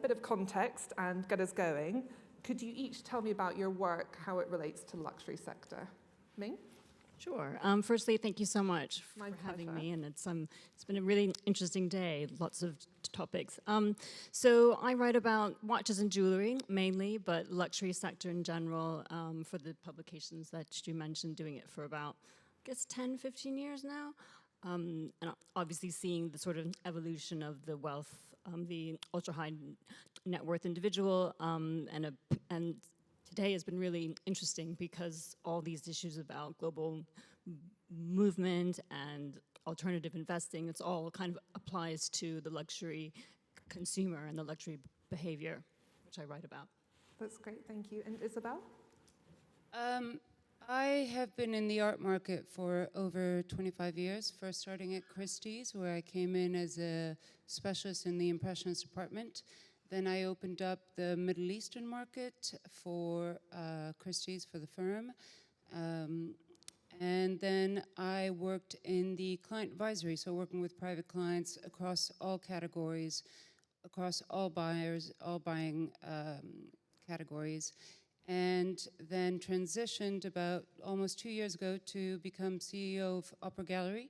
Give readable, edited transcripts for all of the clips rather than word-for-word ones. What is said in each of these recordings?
bit of context and get us going, could you each tell me about your work, how it relates to the luxury sector? Ming? Sure. Firstly, thank you so much for having me, and it's been a really interesting day, lots of topics. So I write about watches and jewelry mainly, but luxury sector in general for the publications that you mentioned, doing it for about, I guess, 10, 15 years now. And obviously seeing the sort of evolution of the wealth, the ultra-high net worth individual, and today has been really interesting because all these issues about global movement and alternative investing, it's all kind of applies to the luxury consumer and the luxury behavior, which I write about. That's great, thank you. And Isabelle? I have been in the art market for over 25 years, first starting at Christie's, where I came in as a specialist in the Impressionist department. Then I opened up the Middle Eastern market for Christie's, for the firm. And then I worked in the client advisory, so working with private clients across all categories, across all buyers, all buying categories. And then transitioned about almost 2 years ago to become CEO of Opera Gallery,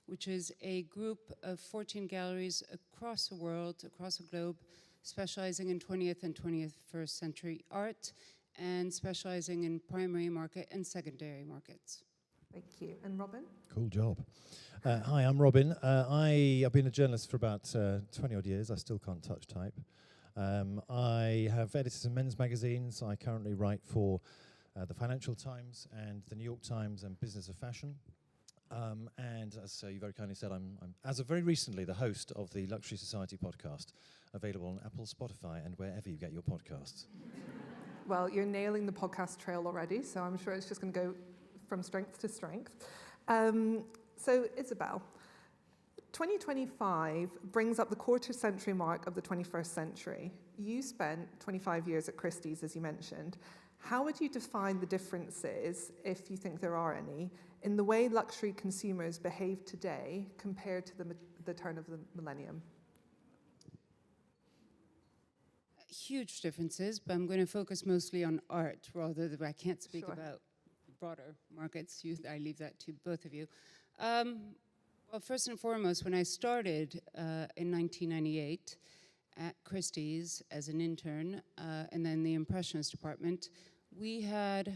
which is a group of 14 galleries across the world, across the globe, specializing in 20th and 21st century art and specializing in primary market and secondary markets. Thank you. And Robin? Cool job. Hi, I'm Robin. I've been a journalist for about 20 odd years. I still can't touch type. I have edited some men's magazines. I currently write for the Financial Times and the New York Times and Business of Fashion. And as you very kindly said, I'm, as of very recently, the host of the Luxury Society podcast, available on Apple, Spotify, and wherever you get your podcasts. Well, you're nailing the podcast trail already, so I'm sure it's just going to go from strength to strength. So, Isabelle, 2025 brings up the quarter century mark of the 21st century. You spent 25 years at Christie's, as you mentioned. How would you define the differences, if you think there are any, in the way luxury consumers behave today compared to the turn of the millennium? Huge differences, but I'm going to focus mostly on art rather than I can't speak about broader markets. I leave that to both of you. Well, first and foremost, when I started in 1998 at Christie's as an intern, and then the Impressionist department, we had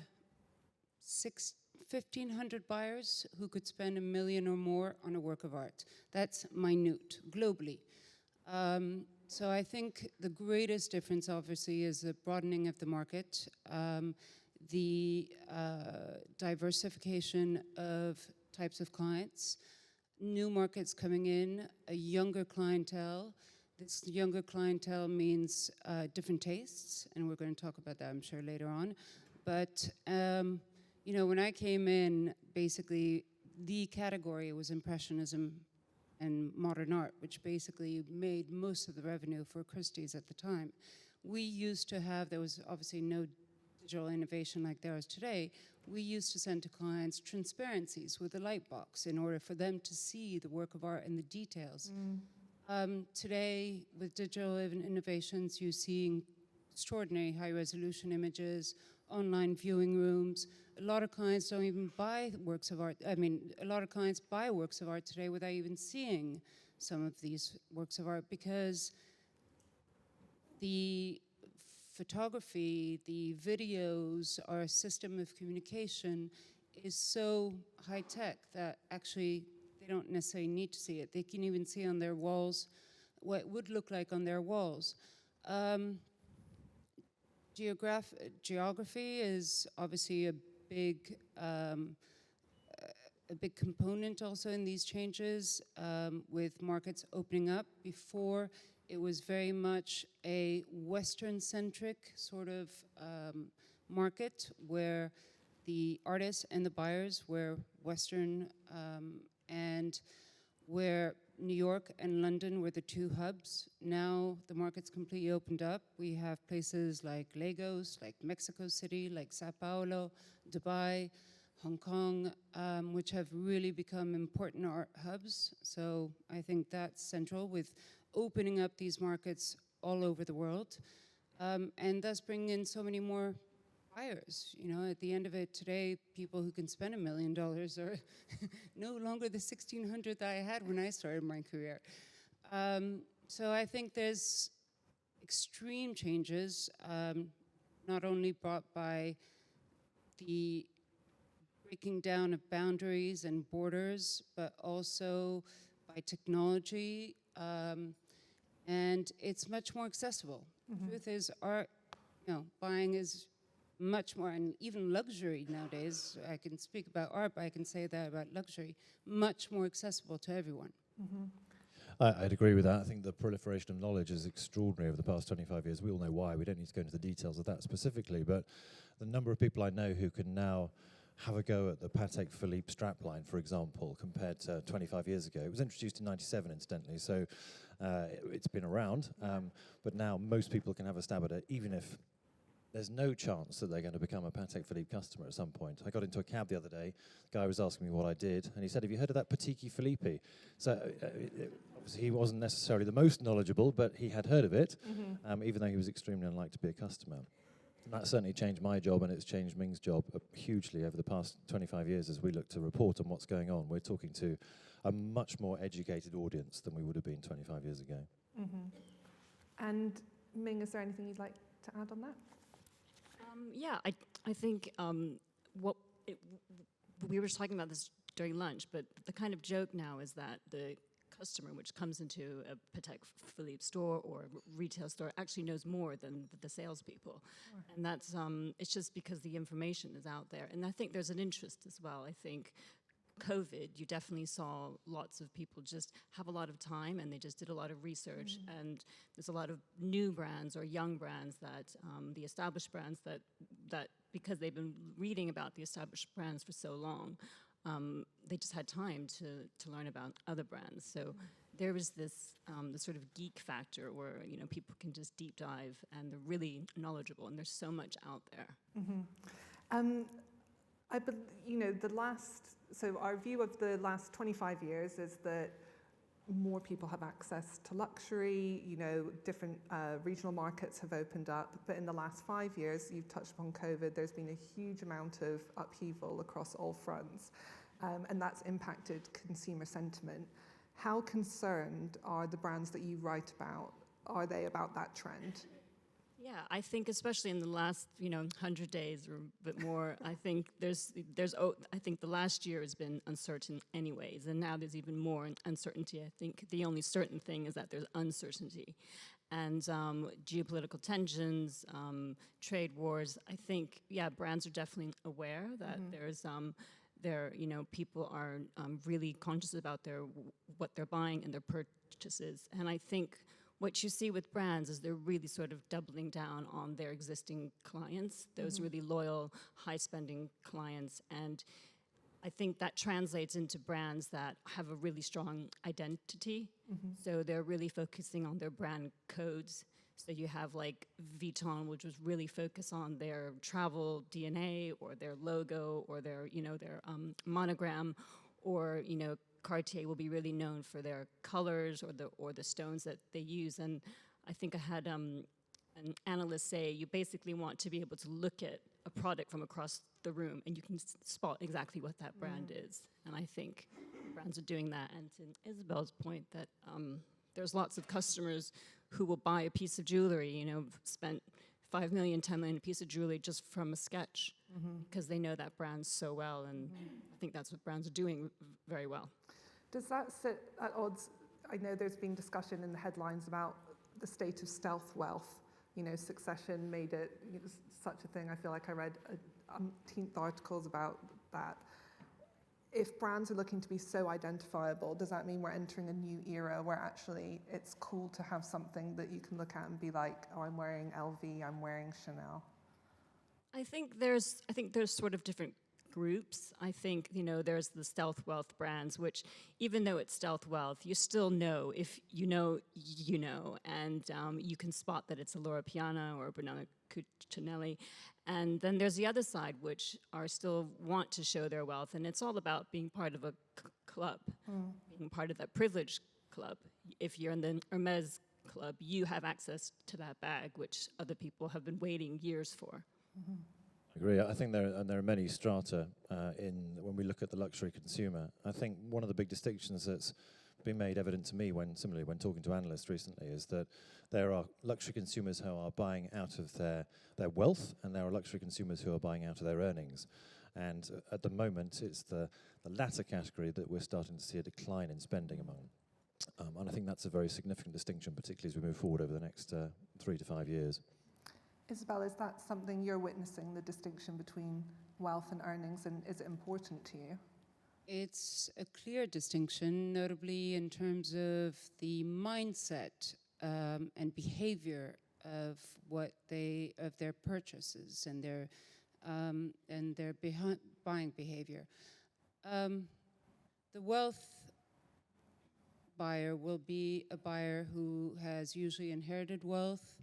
1,500 buyers who could spend $1 million or more on a work of art. That's minute, globally. So I think the greatest difference, obviously, is the broadening of the market, the diversification of types of clients, new markets coming in, a younger clientele. This younger clientele means different tastes, and we're going to talk about that, I'm sure, later on. But, you know, when I came in, basically, the category was Impressionism and modern art, which basically made most of the revenue for Christie's at the time. We used to have, there was obviously no digital innovation like there is today. We used to send to clients transparencies with a light box in order for them to see the work of art and the details. Today, with digital innovations, you see extraordinary high-resolution images, online viewing rooms. A lot of clients don't even buy works of art. I mean, a lot of clients buy works of art today without even seeing some of these works of art because the photography, the videos, our system of communication is so high-tech that actually they don't necessarily need to see it. They can even see on their walls what it would look like on their walls. Geography is obviously a big component also in these changes, with markets opening up. Before, it was very much a Western-centric sort of market where the artists and the buyers were Western, and where New York and London were the two hubs. Now the market's completely opened up. We have places like Lagos, like Mexico City, like Sao Paulo, Dubai, Hong Kong, which have really become important art hubs. So I think that's central with opening up these markets all over the world, and thus bring in so many more buyers. You know, at the end of it today, people who can spend $1 million are no longer the 1,600 that I had when I started my career. So I think there's extreme changes, not only brought by the breaking down of boundaries and borders, but also by technology, and it's much more accessible. The truth is, art, buying is much more, and even luxury nowadays, I can speak about art, but I can say that about luxury, much more accessible to everyone. I'd agree with that. I think the proliferation of knowledge is extraordinary over the past 25 years. We all know why. We don't need to go into the details of that specifically, but the number of people I know who can now have a go at the Patek Philippe strapline, for example, compared to 25 years ago. It was introduced in '97, incidentally, so it's been around, but now most people can have a stab at it, even if there's no chance that they're going to become a Patek Philippe customer at some point. I got into a cab the other day, the guy was asking me what I did, and he said, "Have you heard of that Patek Philippe?" So obviously he wasn't necessarily the most knowledgeable, but he had heard of it, even though he was extremely unlikely to be a customer. And that certainly changed my job, and it's changed Ming's job hugely over the past 25 years as we look to report on what's going on. We're talking to a much more educated audience than we would have been 25 years ago. And Ming, is there anything you'd like to add on that? Yeah, I think we were talking about this during lunch, but the kind of joke now is that the customer which comes into a Patek Philippe store or retail store actually knows more than the salespeople. Right. And that's, it's just because the information is out there. And I think there's an interest as well. I think COVID, you definitely saw lots of people just have a lot of time and they just did a lot of research. And there's a lot of new brands or young brands that, the established brands that because they've been reading about the established brands for so long, they just had time to learn about other brands. So there was this sort of geek factor where, people can just deep dive and they're really knowledgeable and there's so much out there. So our view of the last 25 years is that more people have access to luxury, different regional markets have opened up, but in the last 5 years, you've touched upon COVID, there's been a huge amount of upheaval across all fronts, and that's impacted consumer sentiment. How concerned are the brands that you write about? Are they about that trend? Yeah, I think especially in the last 100 days or a bit more, I think I think the last year has been uncertain anyways, and now there's even more uncertainty. I think the only certain thing is that there's uncertainty, and geopolitical tensions, trade wars. I think brands are definitely aware that there's people are really conscious about what they're buying and their purchases, and I think what you see with brands is they're really sort of doubling down on their existing clients, those really loyal, high-spending clients. And I think that translates into brands that have a really strong identity. So they're really focusing on their brand codes. So you have like Vuitton, which was really focused on their travel DNA or their logo or their monogram, or Cartier will be really known for their colors or the stones that they use. And I think I had an analyst say you basically want to be able to look at a product from across the room and you can spot exactly what that brand is. And I think brands are doing that. And to Isabelle's point that there's lots of customers who will buy a piece of jewelry, spent 5 million, 10 million a piece of jewelry just from a sketch because they know that brand so well. And I think that's what brands are doing very well. Does that sit at odds? I know there's been discussion in the headlines about the state of stealth wealth. Succession made it such a thing. I feel like I read umpteenth articles about that. If brands are looking to be so identifiable, does that mean we're entering a new era where actually it's cool to have something that you can look at and be like, oh, I'm wearing LV, I'm wearing Chanel? I think there's sort of different groups. I think, there's the stealth wealth brands, which even though it's stealth wealth, you still know if you know, and you can spot that it's a Loro Piana or a Brunello Cucinelli. And then there's the other side, which are still want to show their wealth, and it's all about being part of a club, being part of that privileged club. If you're in the Hermes club, you have access to that bag, which other people have been waiting years for. I agree. I think there are many strata when we look at the luxury consumer. I think one of the big distinctions that's been made evident to me when talking to analysts recently is that there are luxury consumers who are buying out of their wealth, and there are luxury consumers who are buying out of their earnings. And at the moment, it's the latter category that we're starting to see a decline in spending among. And I think that's a very significant distinction, particularly as we move forward over the next 3 to 5 years. Isabelle, is that something you're witnessing, the distinction between wealth and earnings, and is it important to you? It's a clear distinction, notably in terms of the mindset and behavior of their purchases and their buying behavior. The wealth buyer will be a buyer who has usually inherited wealth,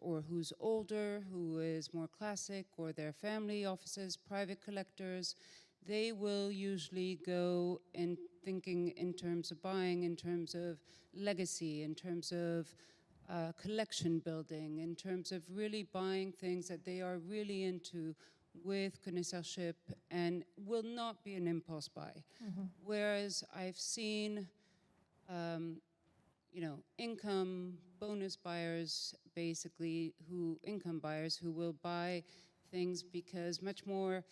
or who's older, who is more classic, or their family offices, private collectors. They will usually go in thinking in terms of buying, in terms of legacy, in terms of collection building, in terms of really buying things that they are really into with connoisseurship and will not be an impulse buy. Whereas I've seen income bonus buyers, basically, income buyers who will buy things because much more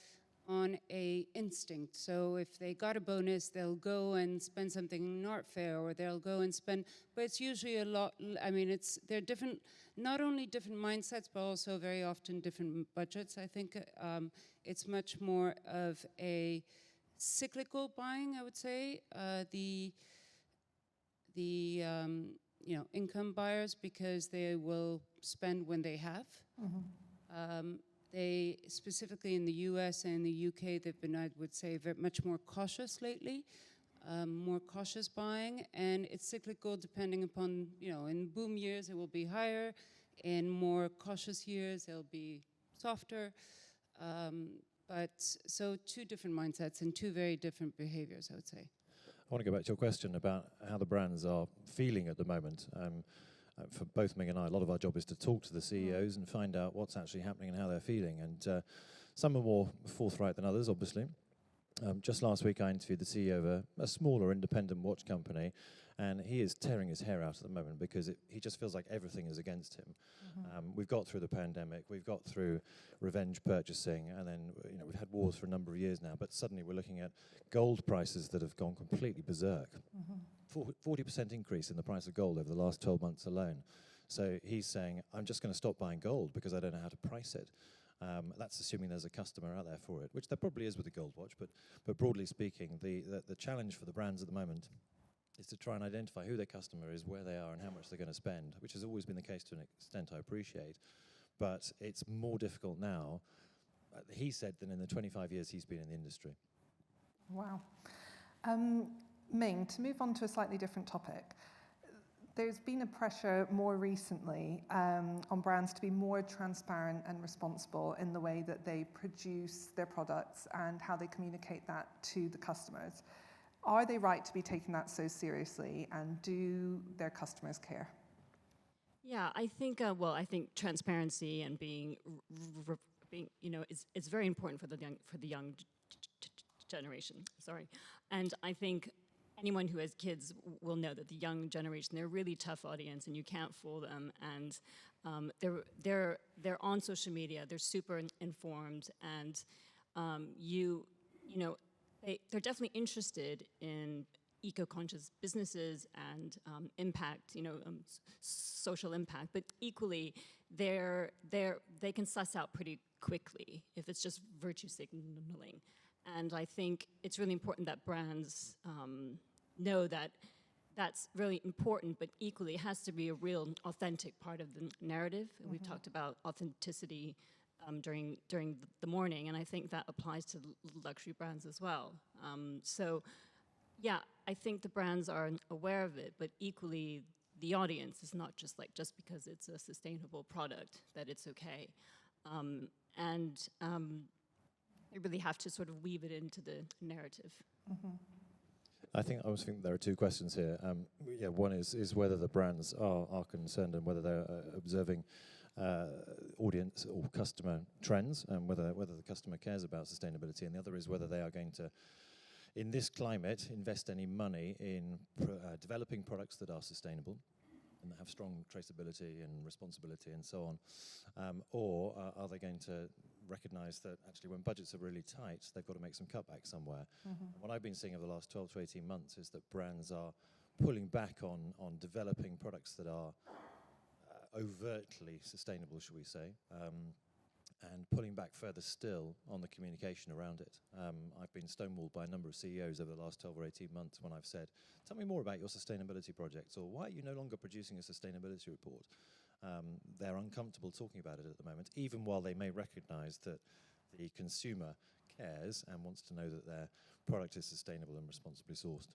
on a instinct. So if they got a bonus, they'll go and spend something in an art fair, or they'll go and spend, but it's usually a lot, they're different, not only different mindsets, but also very often different budgets. I think it's much more of a cyclical buying, I would say. The income buyers, because they will spend when they have. They, specifically in the US and the UK, they've been, I would say, much more cautious lately, more cautious buying, and it's cyclical depending upon, in boom years it will be higher, in more cautious years it'll be softer. So two different mindsets and two very different behaviors, I would say. I want to go back to your question about how the brands are feeling at the moment. For both Ming and I, a lot of our job is to talk to the CEOs and find out what's actually happening and how they're feeling. And some are more forthright than others, obviously. Just last week, I interviewed the CEO of a smaller independent watch company, and he is tearing his hair out at the moment because he just feels like everything is against him. We've got through the pandemic, we've got through revenge purchasing, and then we've had wars for a number of years now, but suddenly we're looking at gold prices that have gone completely berserk. 40% increase in the price of gold over the last 12 months alone. So he's saying, I'm just going to stop buying gold because I don't know how to price it. That's assuming there's a customer out there for it, which there probably is with a gold watch, but broadly speaking, the challenge for the brands at the moment is to try and identify who their customer is, where they are, and how much they're going to spend, which has always been the case to an extent I appreciate, but it's more difficult now, he said, than in the 25 years he's been in the industry. Wow. Ming, to move on to a slightly different topic, there's been a pressure more recently on brands to be more transparent and responsible in the way that they produce their products and how they communicate that to the customers. Are they right to be taking that so seriously, and do their customers care? Yeah, I think I think transparency and being is very important for the young generation. Sorry, and I think anyone who has kids will know that the young generation, they're a really tough audience, and you can't fool them. And they're on social media, they're super informed, and they're definitely interested in eco-conscious businesses and impact, social impact. But equally, they can suss out pretty quickly if it's just virtue signaling. And I think it's really important that brands know that that's really important, but equally it has to be a real authentic part of the narrative. We've talked about authenticity during the morning, and I think that applies to luxury brands as well. So yeah, I think the brands are aware of it, but equally the audience is not just because it's a sustainable product that it's okay. You really have to sort of weave it into the narrative. I always think there are two questions here. One is whether the brands are concerned and whether they're observing audience or customer trends, and whether the customer cares about sustainability, and the other is whether they are going to, in this climate, invest any money in developing products that are sustainable and that have strong traceability and responsibility and so on, or are they going to recognise that actually when budgets are really tight, they've got to make some cutbacks somewhere. What I've been seeing over the last 12 to 18 months is that brands are pulling back on developing products that are overtly sustainable, shall we say, and pulling back further still on the communication around it. I've been stonewalled by a number of CEOs over the last 12 or 18 months when I've said, tell me more about your sustainability projects, or why are you no longer producing a sustainability report? They're uncomfortable talking about it at the moment, even while they may recognise that the consumer cares and wants to know that their product is sustainable and responsibly sourced.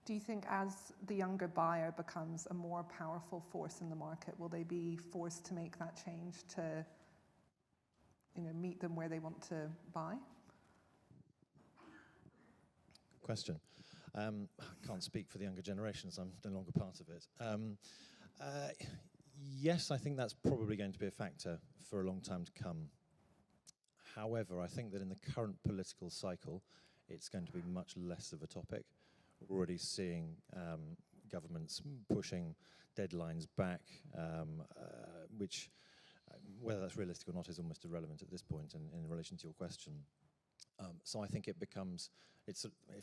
Do you think as the younger buyer becomes a more powerful force in the market, will they be forced to make that change to meet them where they want to buy? Good question. I can't speak for the younger generations. I'm no longer part of it. Yes, I think that's probably going to be a factor for a long time to come. However, I think that in the current political cycle, it's going to be much less of a topic. We're already seeing governments pushing deadlines back, which, whether that's realistic or not, is almost irrelevant at this point in relation to your question. So I think it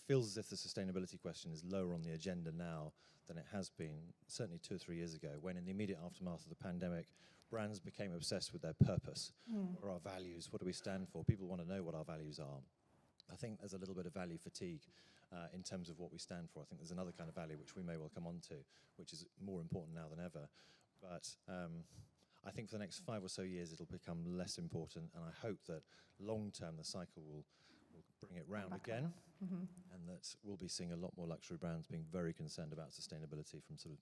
feels as if the sustainability question is lower on the agenda now than it has been, certainly 2 or 3 years ago, when in the immediate aftermath of the pandemic, brands became obsessed with their purpose. What are our values? What do we stand for? People want to know what our values are. I think there's a little bit of value fatigue in terms of what we stand for. I think there's another kind of value which we may well come on to, which is more important now than ever. But I think for the next 5 or so years it'll become less important, and I hope that long term the cycle will bring it round again, and that we'll be seeing a lot more luxury brands being very concerned about sustainability from sort of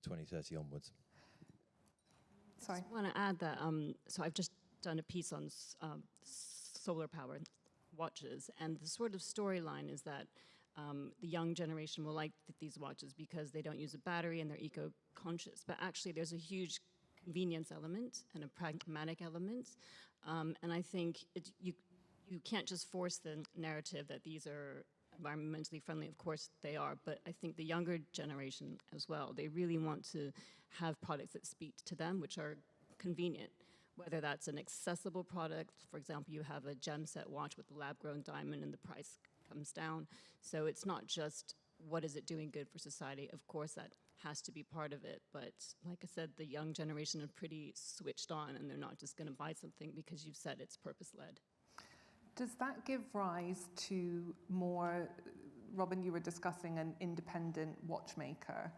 2030 onwards. Sorry. I just want to add that, so I've just done a piece on solar power watches, and the sort of storyline is that the young generation will like these watches because they don't use a battery and they're eco-conscious, but actually there's a huge convenience element and a pragmatic element, and I think you can't just force the narrative that these are environmentally friendly. Of course they are, but I think the younger generation as well, they really want to have products that speak to them, which are convenient, whether that's an accessible product. For example, you have a gem set watch with a lab-grown diamond and the price comes down. So it's not just what is it doing good for society. Of course that has to be part of it, but like I said, the young generation are pretty switched on, and they're not just going to buy something because you've said it's purpose-led. Does that give rise to more, Robin, you were discussing an independent watchmaker.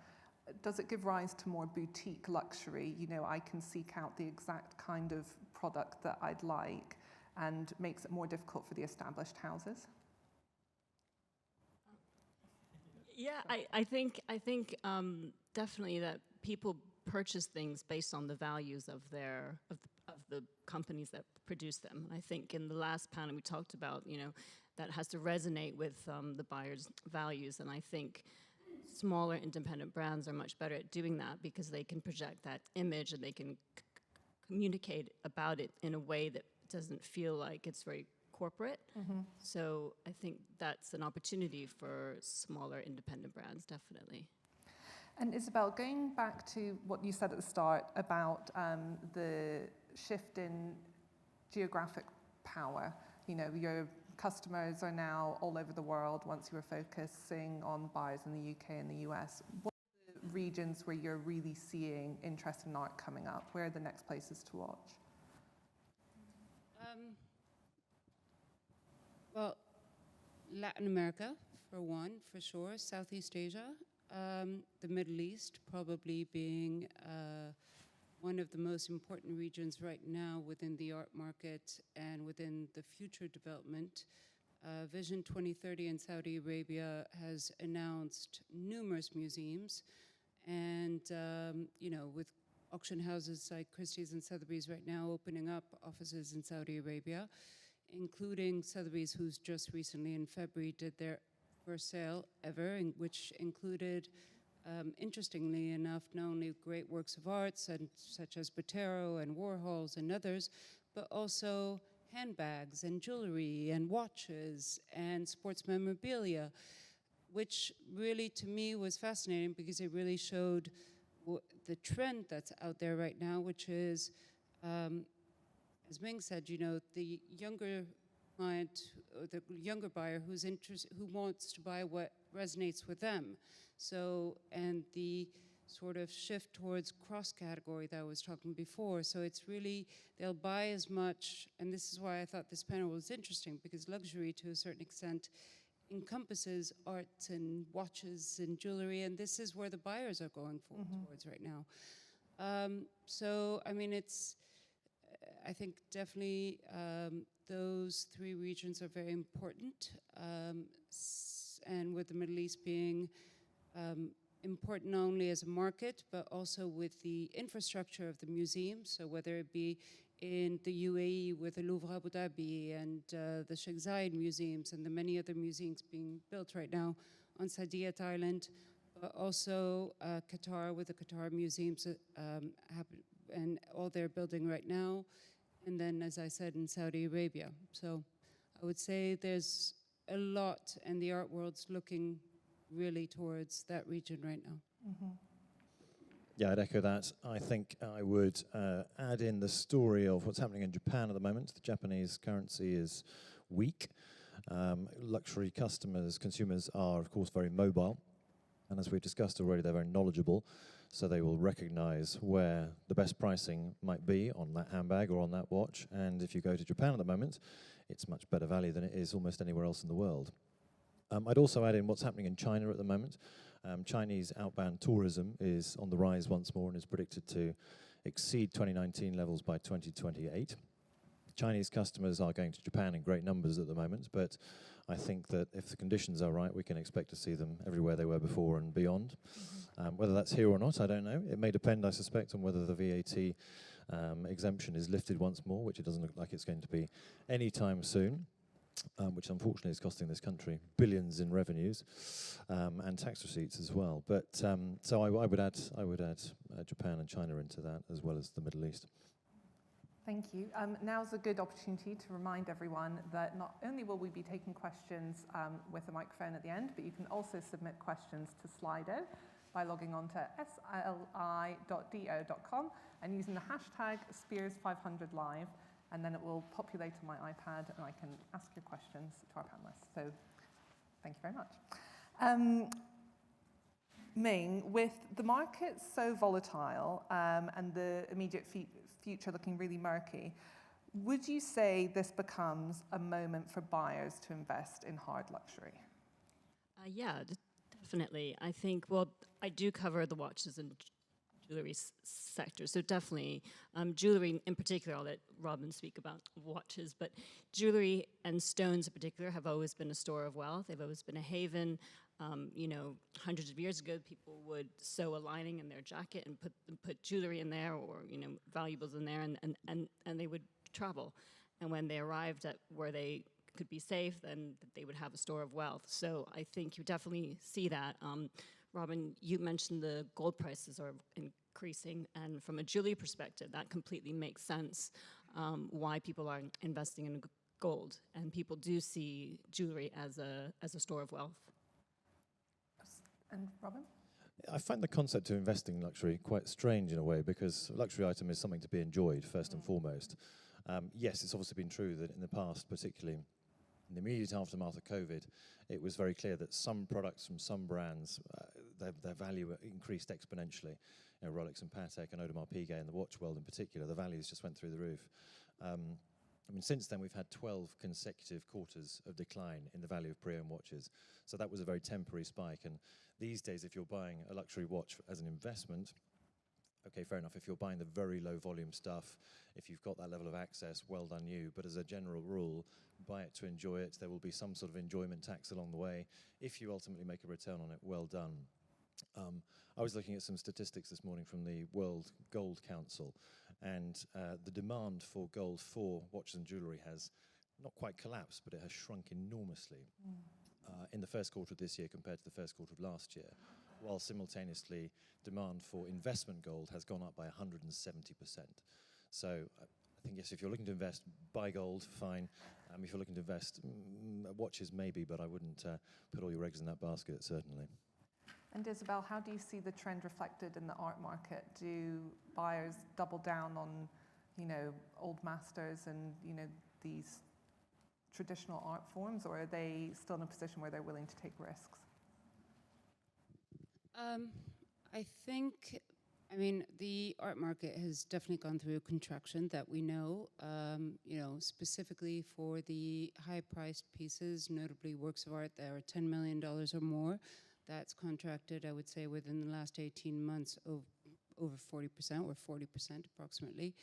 Does it give rise to more boutique luxury? I can seek out the exact kind of product that I'd like, and makes it more difficult for the established houses? Yeah, I think definitely that people purchase things based on the values of the companies that produce them. I think in the last panel we talked about, that has to resonate with the buyer's values, and I think smaller independent brands are much better at doing that because they can project that image and they can communicate about it in a way that doesn't feel like it's very corporate. So I think that's an opportunity for smaller independent brands, definitely. And Isabelle, going back to what you said at the start about the shift in geographic power, your customers are now all over the world once you were focusing on buyers in the UK and the US. What are the regions where you're really seeing interest in art coming up? Where are the next places to watch? Well, Latin America, for one, for sure. Southeast Asia. The Middle East probably being one of the most important regions right now within the art market and within the future development. Vision 2030 in Saudi Arabia has announced numerous museums, and with auction houses like Christie's and Sotheby's right now opening up offices in Saudi Arabia, including Sotheby's, who's just recently in February did their first sale ever, which included, interestingly enough, not only great works of art such as Botero and Warhol's and others, but also handbags and jewelry and watches and sports memorabilia, which really to me was fascinating because it really showed the trend that's out there right now, which is, as Ming said, the younger client, or the younger buyer who wants to buy what resonates with them. So, and the sort of shift towards cross-category that I was talking before. So it's really, they'll buy as much, and this is why I thought this panel was interesting, because luxury to a certain extent encompasses art and watches and jewelry, and this is where the buyers are going towards right now. So, I mean, I think definitely those three regions are very important, and with the Middle East being important not only as a market, but also with the infrastructure of the museums. So whether it be in the UAE with the Louvre Abu Dhabi and the Sheikh Zayed museums and the many other museums being built right now on Saadiyat Island, but also Qatar with the Qatar museums and all they're building right now. And then, as I said, in Saudi Arabia. So I would say there's a lot, and the art world's looking really towards that region right now. Yeah, I'd echo that. I think I would add in the story of what's happening in Japan at the moment. The Japanese currency is weak. Luxury consumers are, of course, very mobile. And as we've discussed already, they're very knowledgeable. So they will recognize where the best pricing might be on that handbag or on that watch. And if you go to Japan at the moment, it's much better value than it is almost anywhere else in the world. I'd also add in what's happening in China at the moment. Chinese outbound tourism is on the rise once more and is predicted to exceed 2019 levels by 2028. Chinese customers are going to Japan in great numbers at the moment, but I think that if the conditions are right, we can expect to see them everywhere they were before and beyond. Whether that's here or not, I don't know. It may depend, I suspect, on whether the VAT exemption is lifted once more, which it doesn't look like it's going to be anytime soon. Which unfortunately is costing this country billions in revenues and tax receipts as well. But so I would add Japan and China into that, as well as the Middle East. Thank you. Now's a good opportunity to remind everyone that not only will we be taking questions with a microphone at the end, but you can also submit questions to Slido by logging on to sli.do.com and using the hashtag Spears500Live. And then it will populate on my iPad, and I can ask your questions to our panelists. So thank you very much. Ming, with the market so volatile and the immediate future looking really murky, would you say this becomes a moment for buyers to invest in hard luxury? Yeah, definitely. I think, well, I do cover the watches and jewelry sector, so definitely jewelry in particular. I'll let Robin speak about watches, but jewelry and stones in particular have always been a store of wealth. They've always been a haven. Hundreds of years ago, people would sew a lining in their jacket and put jewelry in there, or valuables in there, and they would travel. And when they arrived at where they could be safe, then they would have a store of wealth. So I think you definitely see that. Robin, you mentioned the gold prices are increasing, and from a jewelry perspective, that completely makes sense why people are investing in gold, and people do see jewelry as a store of wealth. And Robin? I find the concept of investing in luxury quite strange in a way, because a luxury item is something to be enjoyed first and foremost. Yes, it's obviously been true that in the past, particularly in the immediate aftermath of COVID, it was very clear that some products from some brands, their value increased exponentially. Rolex and Patek and Audemars Piguet and the watch world in particular, the values just went through the roof. Since then we've had 12 consecutive quarters of decline in the value of pre-owned watches. So that was a very temporary spike. And these days, if you're buying a luxury watch as an investment, okay, fair enough. If you're buying the very low volume stuff, if you've got that level of access, well done you. But as a general rule, buy it to enjoy it. There will be some sort of enjoyment tax along the way. If you ultimately make a return on it, well done. I was looking at some statistics this morning from the World Gold Council, and the demand for gold for watches and jewellery has not quite collapsed, but it has shrunk enormously. in the first quarter of this year compared to the first quarter of last year, while simultaneously demand for investment gold has gone up by 170%. So I think, yes, if you're looking to invest, buy gold, fine. If you're looking to invest, watches maybe, but I wouldn't put all your eggs in that basket, certainly. And Isabelle, how do you see the trend reflected in the art market? Do buyers double down on, old masters and, these traditional art forms, or are they still in a position where they're willing to take risks? I think, the art market has definitely gone through a contraction that we know, specifically for the high-priced pieces, notably works of art that are $10 million or more. That's contracted, I would say, within the last 18 months over 40% or 40% approximately.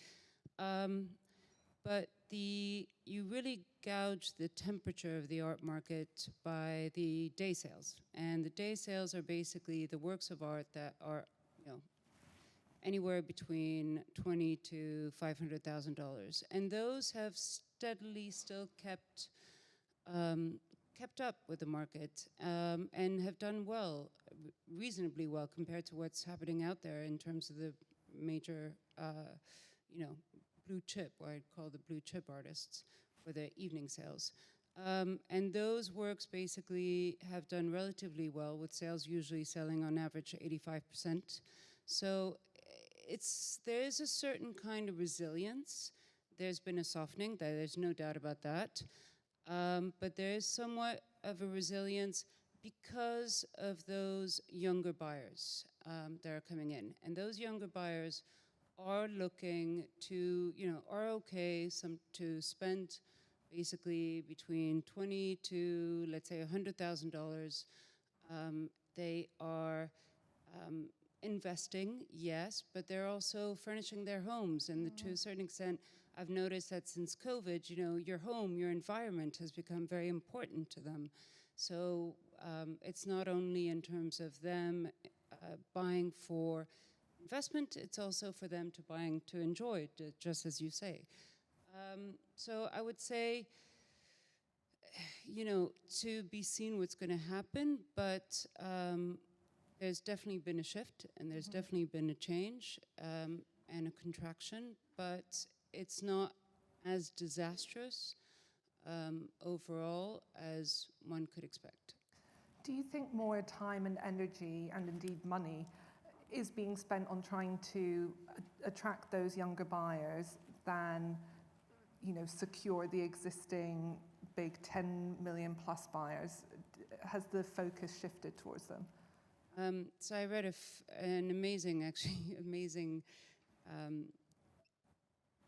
But you really gauge the temperature of the art market by the day sales. And the day sales are basically the works of art that are, anywhere between $20,000 to $500,000. And those have steadily still kept up with the market and have done well, reasonably well, compared to what's happening out there in terms of the major, blue chip, what I'd call the blue chip artists for the evening sales. And those works basically have done relatively well, with sales usually selling on average 85%. So there is a certain kind of resilience. There's been a softening, there's no doubt about that. But there is somewhat of a resilience because of those younger buyers that are coming in. And those younger buyers are looking to, are okay to spend basically between $20,000 to, let's say, $100,000. They are investing, yes, but they're also furnishing their homes. And to a certain extent, I've noticed that since COVID, your home, your environment has become very important to them. So it's not only in terms of them buying for investment, it's also for them to enjoy it, just as you say. So I would say, to be seen what's going to happen, but there's definitely been a shift, and there's definitely been a change and a contraction, but it's not as disastrous overall as one could expect. Do you think more time and energy, and indeed money, is being spent on trying to attract those younger buyers than, secure the existing big 10 million plus buyers? Has the focus shifted towards them? So I read an amazing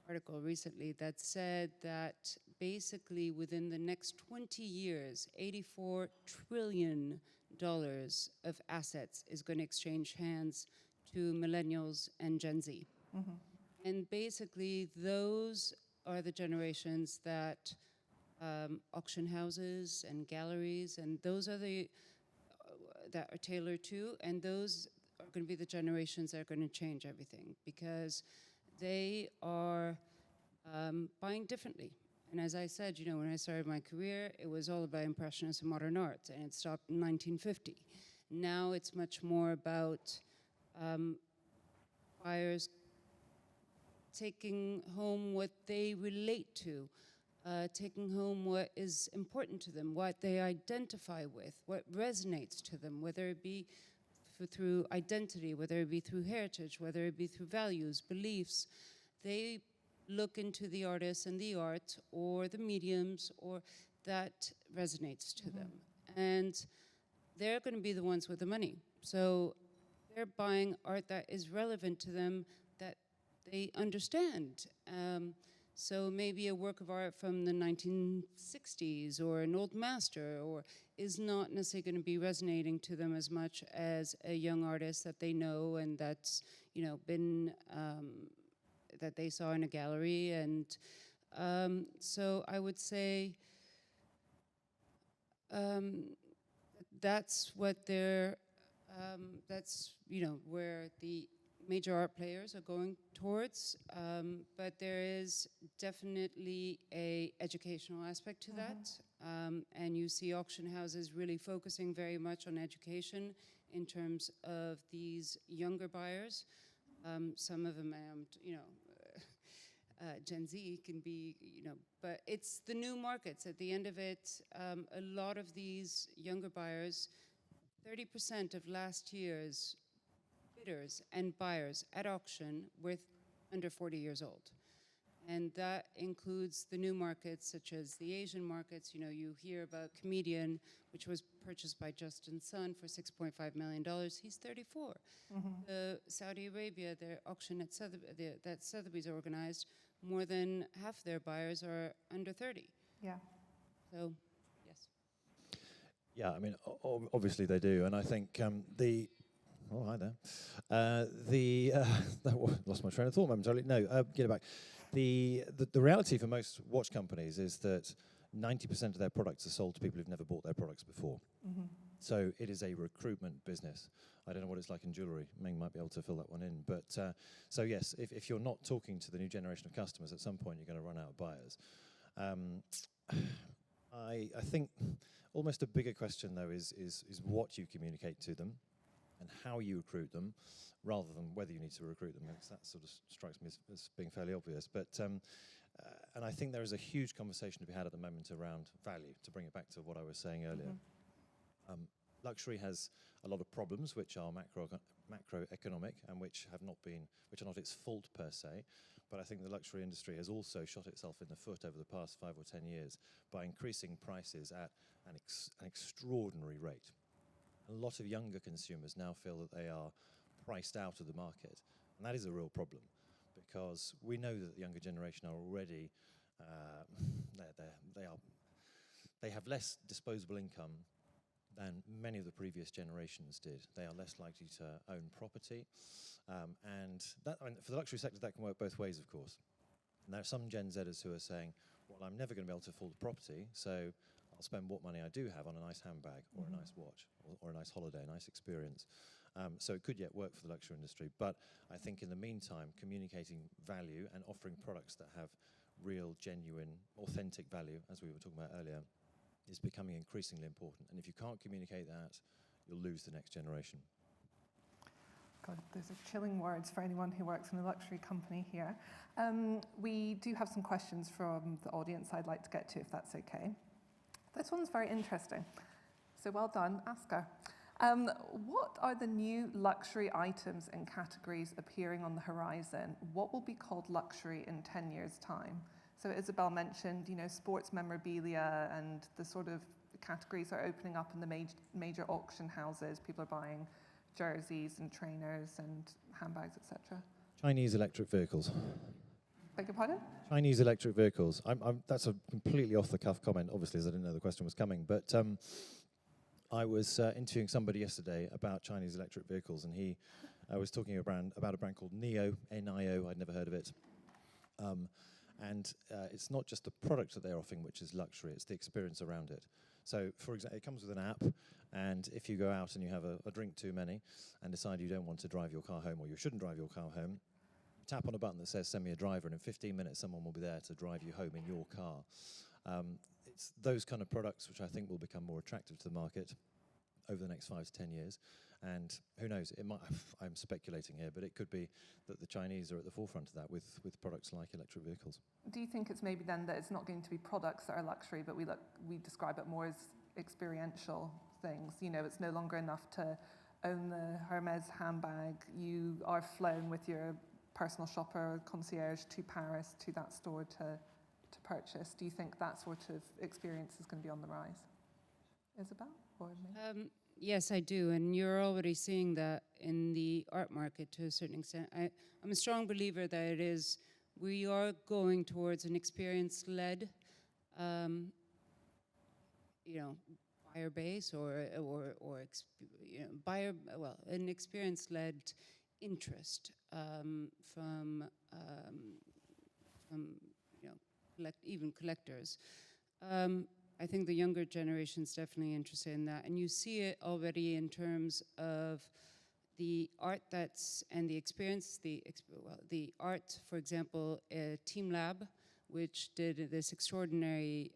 article recently that said that basically within the next 20 years, $84 trillion of assets is going to exchange hands to millennials and Gen Z. Mm-hmm. And basically those are the generations that auction houses and galleries, and those are that are tailored to, and those are going to be the generations that are going to change everything, because they are buying differently. And as I said, when I started my career, it was all about Impressionist and modern art, and it stopped in 1950. Now it's much more about buyers taking home what they relate to, taking home what is important to them, what they identify with, what resonates to them, whether it be through identity, whether it be through heritage, whether it be through values, beliefs. They look into the artists and the art or the mediums or that resonates to them. And they're going to be the ones with the money. So they're buying art that is relevant to them, that they understand. So maybe a work of art from the 1960s or an old master or is not necessarily going to be resonating to them as much as a young artist that they know and that's, been, that they saw in a gallery. And so I would say that's what they're, that's, where the major art players are going towards, but there is definitely a educational aspect to that, and you see auction houses really focusing very much on education in terms of these younger buyers. Some of them, Gen Z can be, but it's the new markets. At the end of it, a lot of these younger buyers, 30% of last year's bidders and buyers at auction were under 40 years old. And that includes the new markets, such as the Asian markets. You hear about Comedian, which was purchased by Justin Sun for $6.5 million. He's 34. Saudi Arabia, their auction at that Sotheby's organized, more than half their buyers are under 30. Yeah. So, yes. Yeah, I mean, obviously they do, and I think oh, hi there. Lost my train of thought momentarily. No, get it back. The reality for most watch companies is that 90% of their products are sold to people who've never bought their products before. So it is a recruitment business. I don't know what it's like in jewellery. Ming might be able to fill that one in. But so yes, if you're not talking to the new generation of customers, at some point you're going to run out of buyers. I think almost a bigger question though is what you communicate to them and how you recruit them, rather than whether you need to recruit them, because that sort of strikes me as being fairly obvious. But and I think there is a huge conversation to be had at the moment around value, to bring it back to what I was saying earlier. Luxury has a lot of problems which are macroeconomic and which are not its fault per se. But I think the luxury industry has also shot itself in the foot over the past 5 or 10 years by increasing prices at an extraordinary rate. A lot of younger consumers now feel that they are priced out of the market, and that is a real problem, because we know that the younger generation are already they have less disposable income than many of the previous generations did. They are less likely to own property, and that, for the luxury sector, that can work both ways, of course. And there are some Gen Zers who are saying, well, I'm never going to be able to afford a property, so I'll spend what money I do have on a nice handbag or a nice watch or a nice holiday, a nice experience. So it could yet work for the luxury industry. But I think in the meantime, communicating value and offering products that have real, genuine, authentic value, as we were talking about earlier, is becoming increasingly important. And if you can't communicate that, you'll lose the next generation. God, those are chilling words for anyone who works in a luxury company here. We do have some questions from the audience I'd like to get to, if that's okay. This one's very interesting. So well done, Asker. What are the new luxury items and categories appearing on the horizon? What will be called luxury in 10 years' time? So Isabelle mentioned, sports memorabilia, and the sort of categories are opening up in the major auction houses. People are buying jerseys and trainers and handbags, etc. Chinese electric vehicles. Beg your pardon? Chinese electric vehicles. That's a completely off-the-cuff comment, obviously, as I didn't know the question was coming. But I was interviewing somebody yesterday about Chinese electric vehicles, and he was talking about a brand called NIO, N-I-O. I'd never heard of it. And it's not just the product that they're offering, which is luxury, it's the experience around it. So, for example, it comes with an app, and if you go out and you have a drink too many and decide you don't want to drive your car home, or you shouldn't drive your car home, tap on a button that says send me a driver, and in 15 minutes someone will be there to drive you home in your car. It's those kind of products which I think will become more attractive to the market over the next 5 to 10 years. And who knows, it might, I'm speculating here, but it could be that the Chinese are at the forefront of that with products like electric vehicles. Do you think it's maybe then that it's not going to be products that are luxury, but we describe it more as experiential things? It's no longer enough to own the Hermes handbag. You are flown with your personal shopper, concierge, to Paris, to that store to purchase. Do you think that sort of experience is going to be on the rise? Isabelle or me? Yes, I do, and you're already seeing that in the art market to a certain extent. I'm a strong believer that we are going towards an experience-led, buyer base an experience-led interest from even collectors. I think the younger generation's definitely interested in that, and you see it already in terms of the art and the experience, the art, for example, Team Lab, which did this extraordinary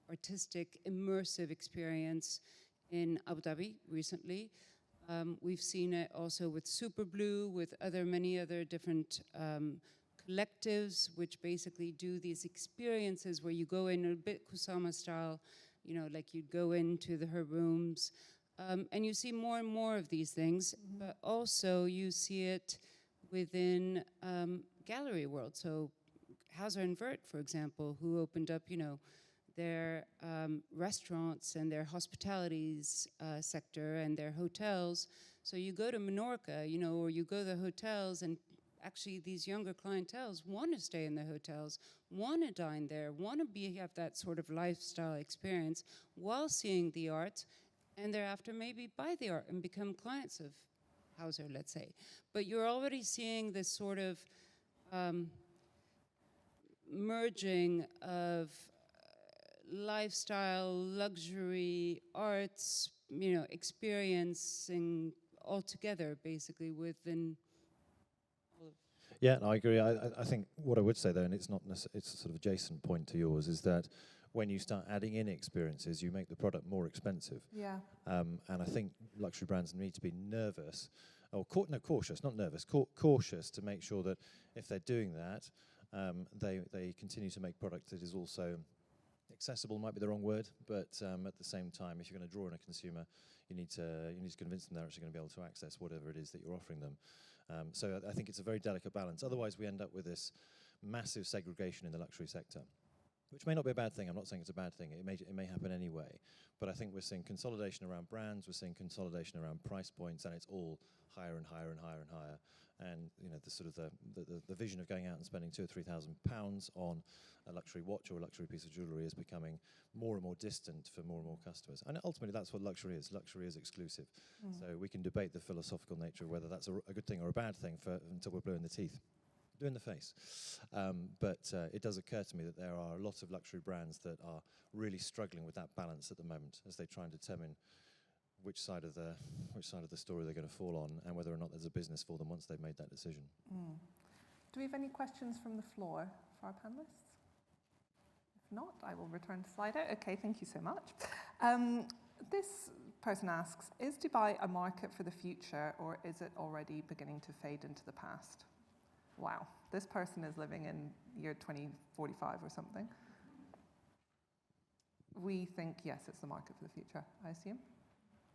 artistic, immersive experience in Abu Dhabi recently. We've seen it also with Super Blue, with many other different collectives, which basically do these experiences where you go in a bit Kusama style, like you'd go into her rooms, and you see more and more of these things, but also you see it within gallery world. So Hauser and Wirth, for example, who opened up, their restaurants and their hospitalities sector and their hotels. So you go to Menorca, or you go to the hotels, and actually these younger clienteles want to stay in the hotels, want to dine there, want to have that sort of lifestyle experience while seeing the art, and thereafter maybe buy the art and become clients of Hauser, let's say. But you're already seeing this sort of merging of lifestyle, luxury, arts, experiencing all together, basically, within all of. Yeah, no, I agree. I think what I would say, though, and it's a sort of adjacent point to yours, is that when you start adding in experiences, you make the product more expensive. Yeah. And I think luxury brands need to be nervous, or cautious, not nervous, cautious to make sure that if they're doing that, they continue to make product that is also accessible. Might be the wrong word, but at the same time, if you're going to draw in a consumer, you need to convince them they're actually going to be able to access whatever it is that you're offering them. So I think it's a very delicate balance. Otherwise, we end up with this massive segregation in the luxury sector, which may not be a bad thing. I'm not saying it's a bad thing. It may happen anyway. But I think we're seeing consolidation around brands. We're seeing consolidation around price points, and it's all higher and higher and higher and higher. And the sort of the vision of going out and spending £2,000 or £3,000 on a luxury watch or a luxury piece of jewellery is becoming more and more distant for more and more customers. And ultimately, that's what luxury is. Luxury is exclusive. So we can debate the philosophical nature of whether that's a good thing or a bad thing until we're blue in the teeth. Blue in the face. But it does occur to me that there are a lot of luxury brands that are really struggling with that balance at the moment as they try and determine which side of the story they're going to fall on, and whether or not there's a business for them once they've made that decision. Do we have any questions from the floor for our panellists? If not, I will return to Slido. Okay, thank you so much. This person asks, is Dubai a market for the future, or is it already beginning to fade into the past? Wow, this person is living in year 2045 or something. We think, yes, it's the market for the future, I assume.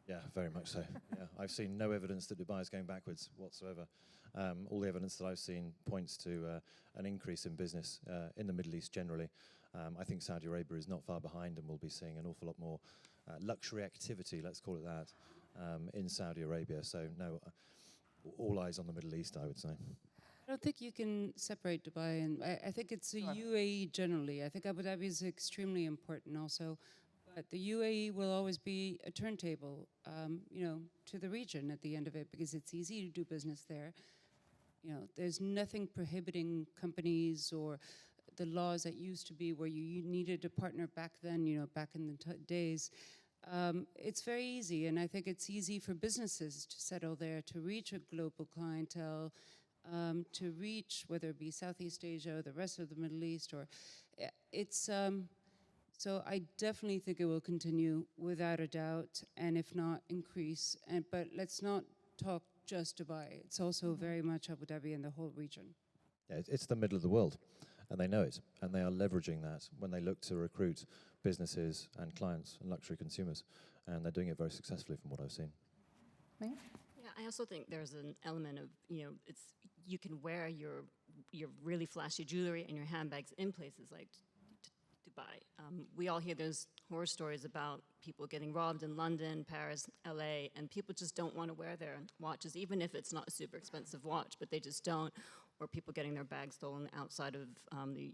Yeah, very much so. Yeah, I've seen no evidence that Dubai is going backwards whatsoever. All the evidence that I've seen points to an increase in business in the Middle East generally. I think Saudi Arabia is not far behind, and we'll be seeing an awful lot more luxury activity, let's call it that, in Saudi Arabia. So no, all eyes on the Middle East, I would say. I don't think you can separate Dubai, and I think it's the UAE generally. I think Abu Dhabi is extremely important also. But the UAE will always be a turntable, to the region at the end of it, because it's easy to do business there. There's nothing prohibiting companies or the laws that used to be where you needed a partner back then, back in the days. It's very easy, and I think it's easy for businesses to settle there, to reach a global clientele, to reach whether it be Southeast Asia or the rest of the Middle East, or it's. So I definitely think it will continue without a doubt, and if not, increase. But let's not talk just Dubai. It's also very much Abu Dhabi and the whole region. Yeah, it's the middle of the world, and they know it, and they are leveraging that when they look to recruit businesses and clients and luxury consumers, and they're doing it very successfully from what I've seen. Ming? Yeah, I also think there's an element of, you can wear your really flashy jewelry and your handbags in places like Dubai. We all hear those horror stories about people getting robbed in London, Paris, LA, and people just don't want to wear their watches, even if it's not a super expensive watch, but they just don't, or people getting their bags stolen outside of the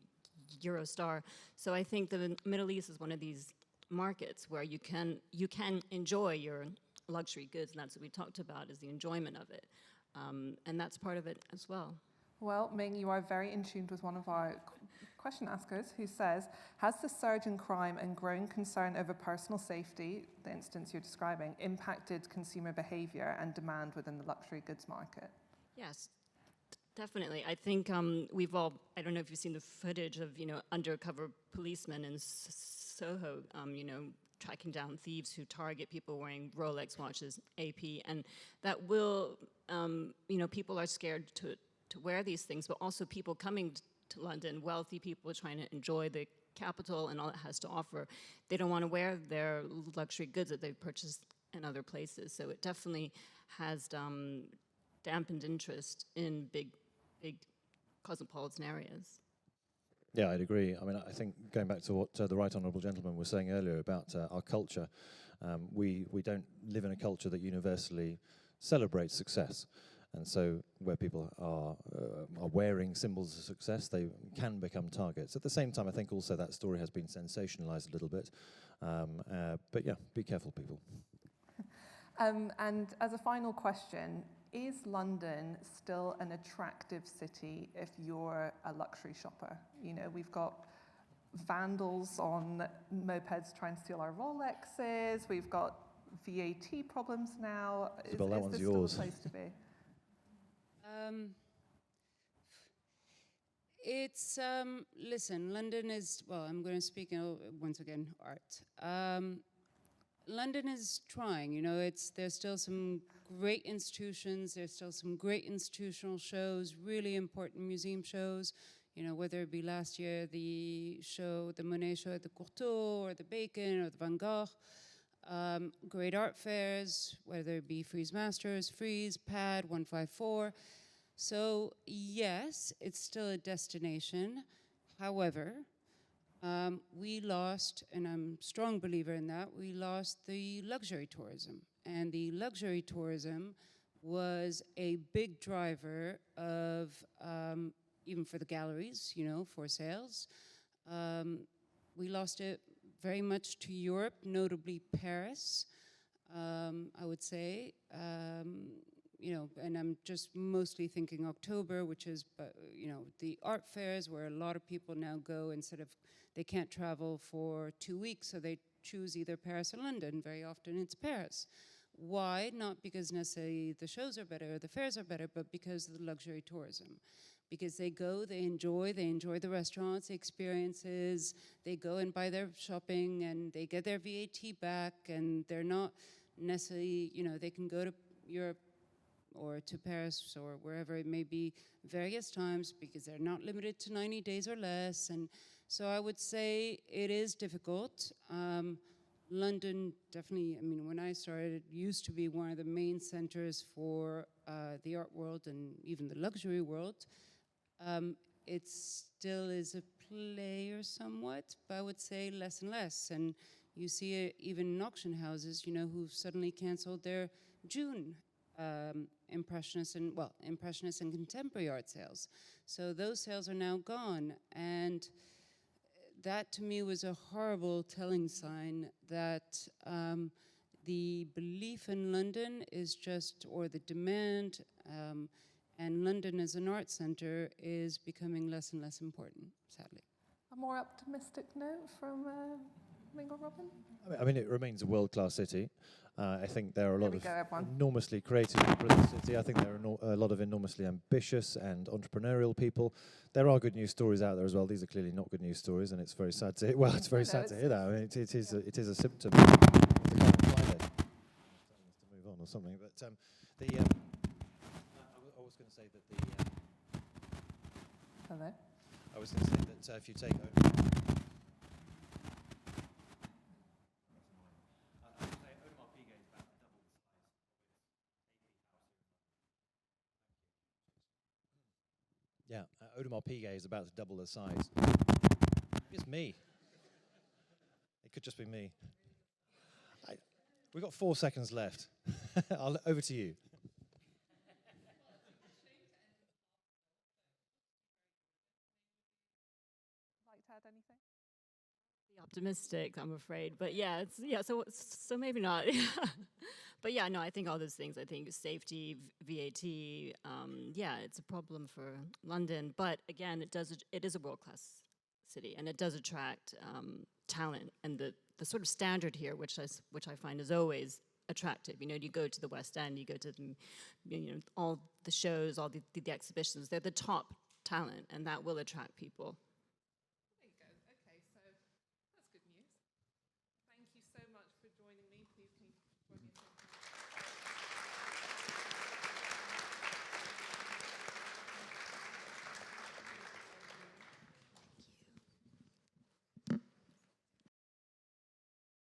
Eurostar. So I think the Middle East is one of these markets where you can enjoy your luxury goods, and that's what we talked about, is the enjoyment of it. And that's part of it as well. Well, Ming, you are very in tune with one of our question askers who says, has the surge in crime and growing concern over personal safety, the instance you're describing, impacted consumer behavior and demand within the luxury goods market? Yes, definitely. I think we've all, I don't know if you've seen the footage of, undercover policemen in Soho, tracking down thieves who target people wearing Rolex watches, AP, and that will, people are scared to wear these things, but also people coming to London, wealthy people trying to enjoy the capital and all it has to offer. They don't want to wear their luxury goods that they've purchased in other places. So it definitely has dampened interest in big cosmopolitan areas. Yeah, I'd agree. I mean, I think going back to what the Right Honourable Gentleman was saying earlier about our culture, we don't live in a culture that universally celebrates success. And so where people are wearing symbols of success, they can become targets. At the same time, I think also that story has been sensationalized a little bit. But yeah, be careful, people. And as a final question, is London still an attractive city if you're a luxury shopper? We've got vandals on mopeds trying to steal our Rolexes. We've got VAT problems now. Isabelle, that is one's this yours. still a place to be? Listen, London is, well, I'm going to speak once again, art. London is trying, there's still some great institutions, there's still some great institutional shows, really important museum shows, whether it be last year, the Monet show at the Courtauld, or the Bacon, or the Van Gogh. Great art fairs, whether it be Frieze Masters, Frieze, Pad, 154. So yes, it's still a destination. However, we lost, and I'm a strong believer in that, we lost the luxury tourism. And the luxury tourism was a big driver of, even for the galleries, for sales. We lost it very much to Europe, notably Paris, I would say. And I'm just mostly thinking October, which is, the art fairs where a lot of people now go instead of, they can't travel for 2 weeks, so they choose either Paris or London. Very often it's Paris. Why? Not because necessarily the shows are better or the fairs are better, but because of the luxury tourism. Because they go, they enjoy the restaurants, the experiences, they go and buy their shopping and they get their VAT back, and they're not necessarily, they can go to Europe or to Paris or wherever it may be various times because they're not limited to 90 days or less. And so I would say it is difficult. London definitely, when I started, it used to be one of the main centers for the art world and even the luxury world. It still is a player somewhat, but I would say less and less. And you see it even in auction houses, who've suddenly canceled their June Impressionist and contemporary art sales. So those sales are now gone. And that to me was a horrible telling sign that the belief in London is just, or the demand, and London as an art center is becoming less and less important, sadly. A more optimistic note from Ming or Robin? I mean, it remains a world-class city. I think there are a lot of everyone. enormously creative people in the city. I think there are a lot of enormously ambitious and entrepreneurial people. There are good news stories out there as well. These are clearly not good news stories, and it's very sad to hear. Well, it's very sad to hear that. I mean, it is a symptom of the current climate. To move on or something, but I was going to say that Hello? I was going to say that if you take yeah, Audemars Piguet is about to double the size. It's me. It could just be me. We've got 4 seconds left. Over to you. Like to add anything? optimistic, I'm afraid. But yeah, so maybe not. But yeah, no, I think all those things. I think safety, VAT. Yeah, it's a problem for London. But again, it is a world-class city, and it does attract talent. And the sort of standard here, which I find is always attractive. You know, you go to the West End, you go to all the shows, all the exhibitions. They're the top talent, and that will attract people.